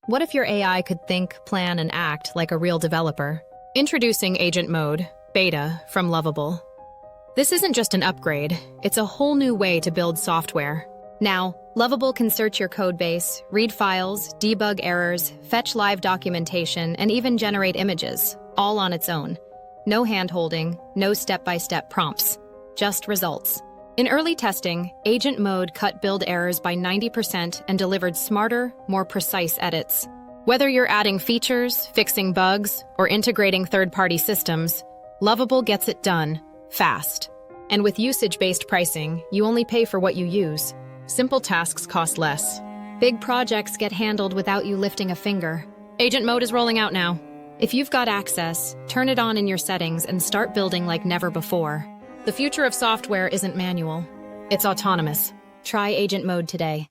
What if your AI could think, plan, and act like a real developer? Introducing Agent Mode, Beta, from Lovable. This isn't just an upgrade, it's a whole new way to build software. Now, Lovable can search your codebase, read files, debug errors, fetch live documentation, and even generate images, all on its own. No hand-holding, no step-by-step prompts, just results. In early testing, Agent Mode cut build errors by 90% and delivered smarter, more precise edits. Whether you're adding features, fixing bugs, or integrating third-party systems, Lovable gets it done, fast. And with usage-based pricing, you only pay for what you use. Simple tasks cost less. Big projects get handled without you lifting a finger. Agent Mode is rolling out now. If you've got access, turn it on in your settings and start building like never before. The future of software isn't manual, it's autonomous. Try Agent Mode today.